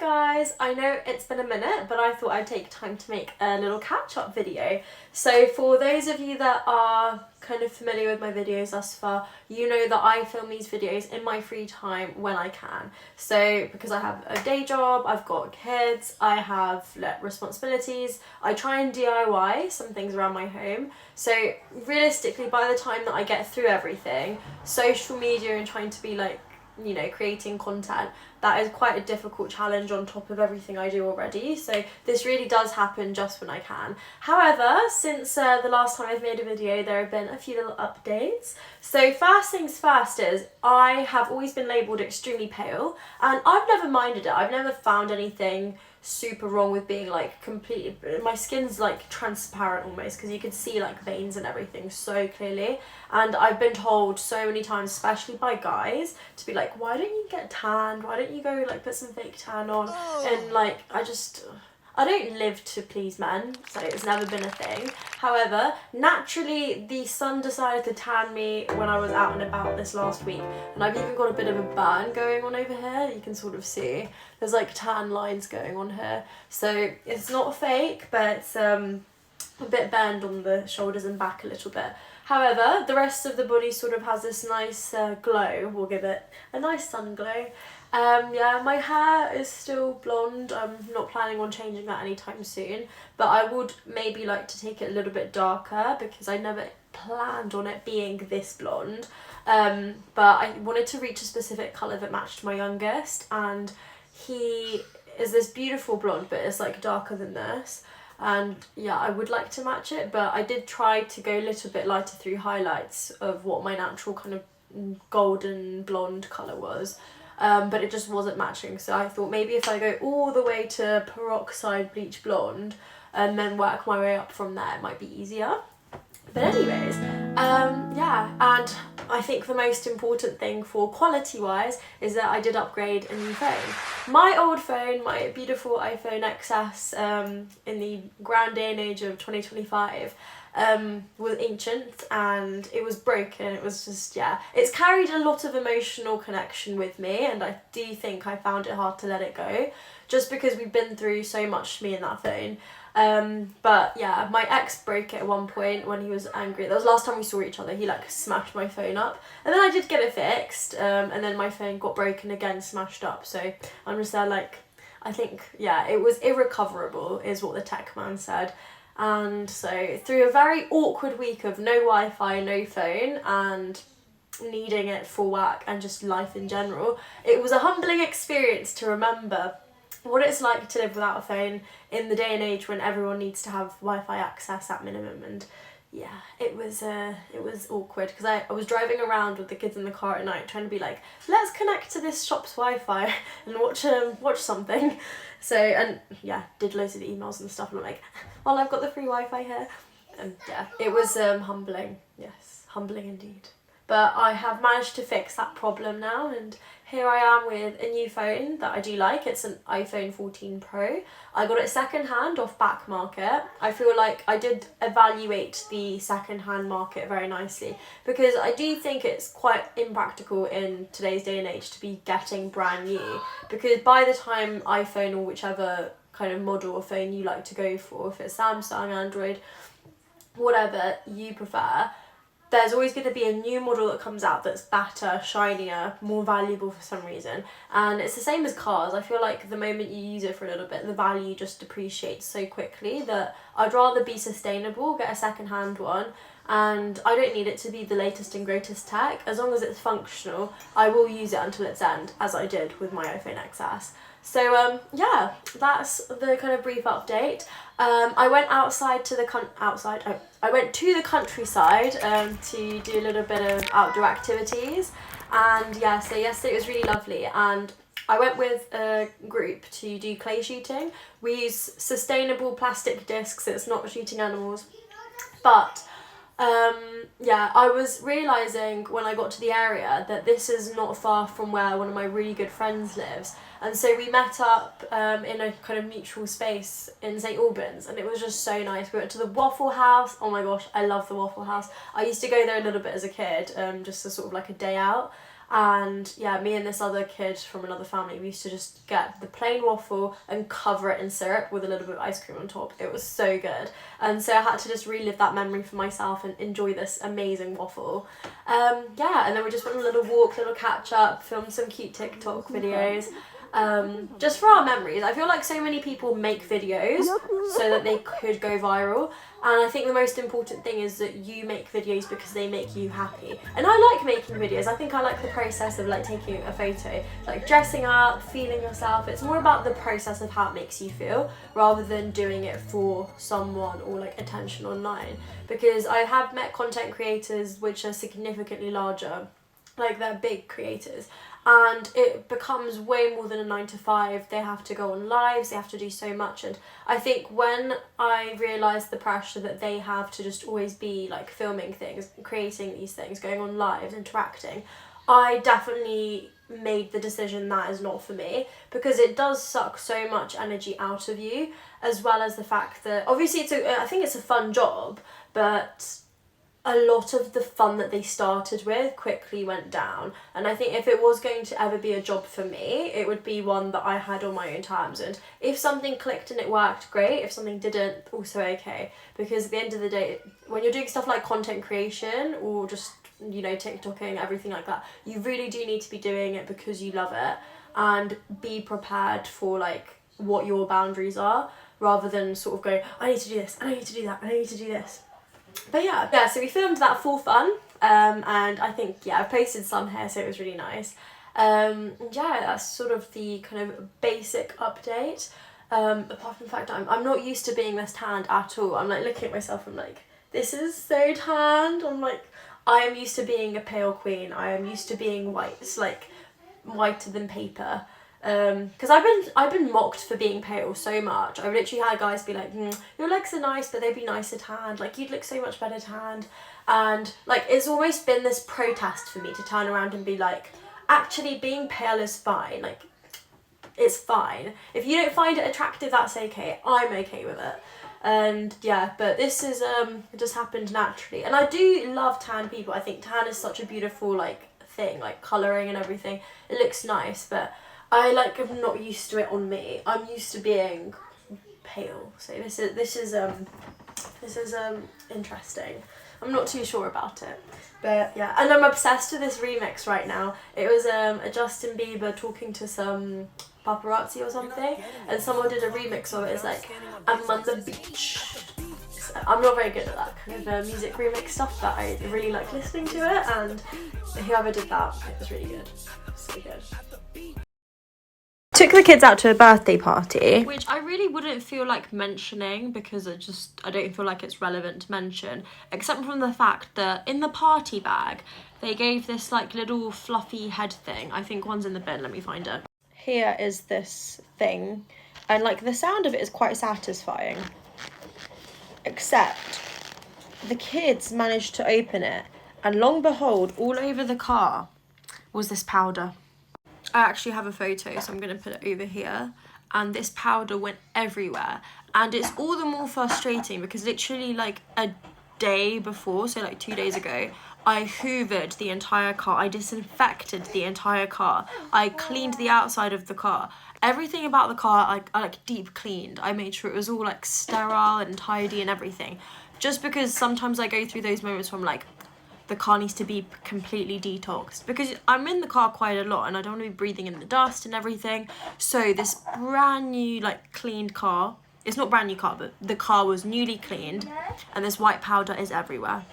guys, I know it's been a minute, but I thought I'd take time to make a little catch-up video. So for those of you that are kind of familiar with my videos thus far, you know that I film these videos in my free time when I can. So because I have a day job, I've got kids, I have responsibilities, I try and DIY some things around my home. So realistically, by the time that I get through everything, social media and trying to be like, you know, creating content, that is quite a difficult challenge on top of everything I do already. So this really does happen just when I can. However, since the last time I've made a video, there have been a few little updates. So first things first is I have always been labelled extremely pale, and I've never minded it. I've never found anything super wrong with being like completely, my skin's like transparent almost, because you can see like veins and everything so clearly. And I've been told so many times, especially by guys, to be like, why don't you get tanned, why don't you go like put some fake tan on? And like I don't live to please men, so it's never been a thing. However, naturally the sun decided to tan me when I was out and about this last week, and I've even got a bit of a burn going on over here. You can sort of see there's like tan lines going on here, so it's not fake, but it's a bit burned on the shoulders and back a little bit. However, the rest of the body sort of has this nice glow. We'll give it a nice sun glow. Yeah, my hair is still blonde. I'm not planning on changing that anytime soon, but I would maybe like to take it a little bit darker because I never planned on it being this blonde. But I wanted to reach a specific colour that matched my youngest, and he is this beautiful blonde, but it's like darker than this. And yeah, I would like to match it, but I did try to go a little bit lighter through highlights of what my natural kind of golden blonde colour was. But it just wasn't matching, so I thought maybe if I go all the way to peroxide bleach blonde and then work my way up from there, it might be easier. But anyways, yeah, and I think the most important thing for quality wise is that I did upgrade a new phone. My old phone, my beautiful iPhone XS, in the grand day and age of 2025, was ancient and it was broken. It was just, yeah, it's carried a lot of emotional connection with me, and I do think I found it hard to let it go just because we've been through so much, me and that phone. But yeah, my ex broke it at one point when he was angry. That was the last time we saw each other. He like smashed my phone up, and then I did get it fixed, and then my phone got broken again, smashed up. So I'm just there like, I think, yeah, it was irrecoverable is what the tech man said. And so through a very awkward week of no Wi-Fi, no phone, and needing it for work and just life in general, it was a humbling experience to remember what it's like to live without a phone in the day and age when everyone needs to have Wi-Fi access at minimum. And yeah, it was awkward because I was driving around with the kids in the car at night trying to be like, let's connect to this shop's Wi-Fi and watch something. So, and yeah, did loads of emails and stuff, and I'm like, well, I've got the free Wi-Fi here. And yeah, it was humbling. Yes, humbling indeed. But I have managed to fix that problem now, and here I am with a new phone that I do like. It's an iPhone 14 Pro. I got it second hand off back market. I feel like I did evaluate the second hand market very nicely, because I do think it's quite impractical in today's day and age to be getting brand new, because by the time iPhone or whichever kind of model of phone you like to go for, if it's Samsung, Android, whatever you prefer, there's always going to be a new model that comes out that's better, shinier, more valuable for some reason. And it's the same as cars. I feel like the moment you use it for a little bit, the value just depreciates so quickly that I'd rather be sustainable, get a second-hand one, and I don't need it to be the latest and greatest tech. As long as it's functional, I will use it until its end, as I did with my iPhone XS. So yeah, that's the kind of brief update. I went outside to the I went to the countryside to do a little bit of outdoor activities, and yeah, so yesterday it was really lovely, and I went with a group to do clay shooting. We use sustainable plastic discs. It's not shooting animals, but yeah, I was realising when I got to the area that this is not far from where one of my really good friends lives, and so we met up in a kind of mutual space in St Albans, and it was just so nice. We went to the Waffle House. Oh my gosh, I love the Waffle House. I used to go there a little bit as a kid, just as sort of like a day out, And yeah, me and this other kid from another family, we used to just get the plain waffle and cover it in syrup with a little bit of ice cream on top. It was so good. And so I had to just relive that memory for myself and enjoy this amazing waffle. Yeah, and then we just went on a little walk, little catch up, filmed some cute TikTok videos. Just for our memories. I feel like so many people make videos so that they could go viral, and I think the most important thing is that you make videos because they make you happy. And I like making videos. I think I like the process of like taking a photo, like dressing up, feeling yourself. It's more about the process of how it makes you feel rather than doing it for someone or like attention online, because I have met content creators which are significantly larger, like they're big creators, and it becomes way more than a 9 to 5. They have to go on lives, they have to do so much, and I think when I realised the pressure that they have to just always be like filming things, creating these things, going on lives, interacting, I definitely made the decision that is not for me, because it does suck so much energy out of you, as well as the fact that obviously I think it's a fun job, but a lot of the fun that they started with quickly went down. And I think if it was going to ever be a job for me, it would be one that I had on my own terms, and if something clicked and it worked, great. If something didn't, also okay, because at the end of the day, when you're doing stuff like content creation or just, you know, TikToking, everything like that, you really do need to be doing it because you love it, and be prepared for like what your boundaries are, rather than sort of go, I need to do this, and I need to do that, and I need to do this. But yeah, so we filmed that for fun, and I think, yeah, I posted some here, so it was really nice. Yeah, that's sort of the kind of basic update. Apart from the fact that I'm not used to being this tanned at all. I'm like looking at myself, I'm like, this is so tanned. I'm like, I am used to being a pale queen. I am used to being white. It's like whiter than paper. Because I've been mocked for being pale so much. I've literally had guys be like, your legs are nice, but they'd be nicer tanned. Like, you'd look so much better tanned. And like, it's almost been this protest for me to turn around and be like, actually being pale is fine. Like, it's fine. If you don't find it attractive, that's okay. I'm okay with it. And yeah, but this is it just happened naturally. And I do love tan people. I think tan is such a beautiful like thing, like colouring and everything. It looks nice, but I like am not used to it on me. I'm used to being pale. So this is interesting. I'm not too sure about it. But yeah, and I'm obsessed with this remix right now. It was a Justin Bieber talking to some paparazzi or something, and someone did a remix of it. It's like, I'm on the beach. So I'm not very good at that kind of music remix stuff, but I really like listening to it, and whoever did that, it was really good. So good. Took the kids out to a birthday party, which I really wouldn't feel like mentioning because I don't feel like it's relevant to mention, except from the fact that in the party bag they gave this like little fluffy head thing. I think one's in the bin, let me find it. Here is this thing, and like the sound of it is quite satisfying, except the kids managed to open it, and long behold, all over the car was this powder. I actually have a photo, so I'm going to put it over here, and this powder went everywhere, and it's all the more frustrating because literally like a day before, so like 2 days ago, I hoovered the entire car, I disinfected the entire car, I cleaned the outside of the car, everything about the car I like deep cleaned. I made sure it was all like sterile and tidy and everything, just because sometimes I go through those moments where I'm like, the car needs to be completely detoxed, because I'm in the car quite a lot and I don't want to be breathing in the dust and everything. So this brand new like cleaned car, it's not brand new car, but the car was newly cleaned, and this white powder is everywhere.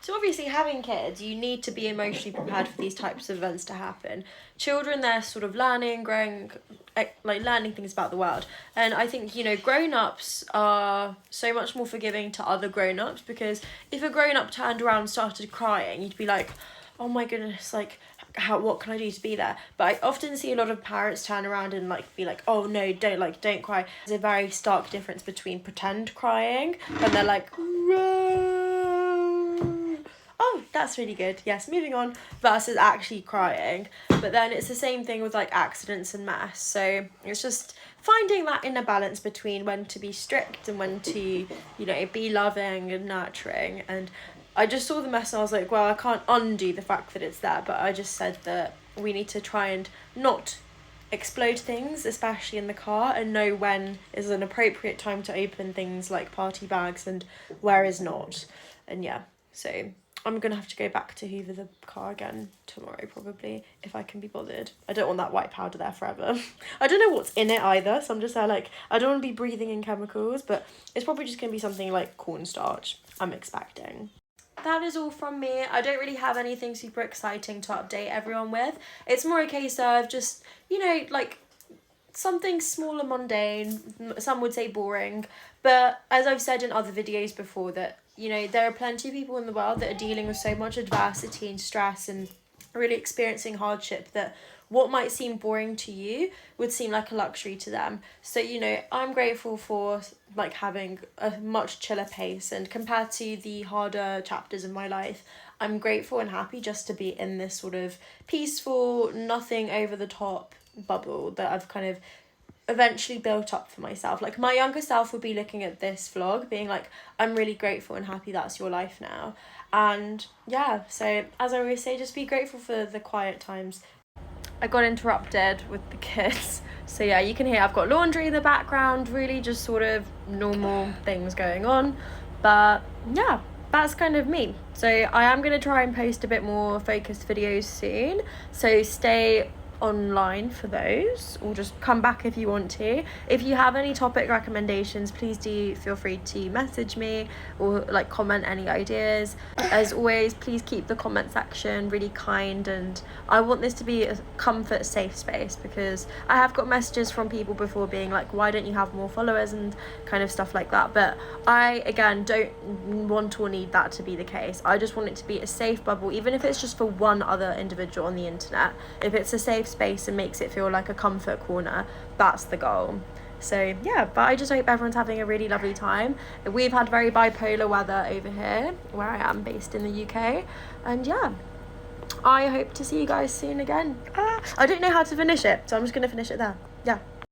So obviously, having kids, you need to be emotionally prepared for these types of events to happen. Children, they're sort of learning, growing, like learning things about the world. And I think, you know, grown-ups are so much more forgiving to other grown-ups, because if a grown-up turned around and started crying, you'd be like, oh my goodness, like, what can I do to be there? But I often see a lot of parents turn around and like be like, oh no, don't cry. There's a very stark difference between pretend crying and they're like, oh, that's really good, yes, moving on, versus actually crying. But then it's the same thing with like accidents and mess. So it's just finding that inner balance between when to be strict and when to, you know, be loving and nurturing. And I just saw the mess and I was like, well, I can't undo the fact that it's there, but I just said that we need to try and not explode things, especially in the car, and know when is an appropriate time to open things like party bags and where is not. And yeah, so I'm gonna have to go back to hoover the car again tomorrow probably, if I can be bothered. I don't want that white powder there forever. I don't know what's in it either, so I'm just there like, I don't want to be breathing in chemicals, but it's probably just gonna be something like cornstarch, I'm expecting. That is all from me. I don't really have anything super exciting to update everyone with. It's more a case of just, you know, like something small and mundane, some would say boring, but as I've said in other videos before, that, you know, there are plenty of people in the world that are dealing with so much adversity and stress and really experiencing hardship that what might seem boring to you would seem like a luxury to them. So, you know, I'm grateful for like having a much chiller pace, and compared to the harder chapters in my life, I'm grateful and happy just to be in this sort of peaceful, nothing over the top bubble that I've kind of eventually built up for myself. Like, my younger self would be looking at this vlog being like, I'm really grateful and happy that's your life now. And yeah, so as I always say, just be grateful for the quiet times. I got interrupted with the kids, so yeah, you can hear I've got laundry in the background, really just sort of normal things going on. But yeah, that's kind of me. So I am going to try and post a bit more focused videos soon, so stay online for those, or just come back if you want to. If you have any topic recommendations, please do feel free to message me or like comment any ideas. As always, please keep the comment section really kind, and I want this to be a comfort safe space, because I have got messages from people before being like, why don't you have more followers and kind of stuff like that, but I again don't want or need that to be the case. I just want it to be a safe bubble, even if it's just for one other individual on the internet. If it's a safe space and makes it feel like a comfort corner, that's the goal. So yeah, but I just hope everyone's having a really lovely time. We've had very bipolar weather over here where I am based in the UK, and yeah, I hope to see you guys soon again. I don't know how to finish it, so I'm just gonna finish it there. Yeah.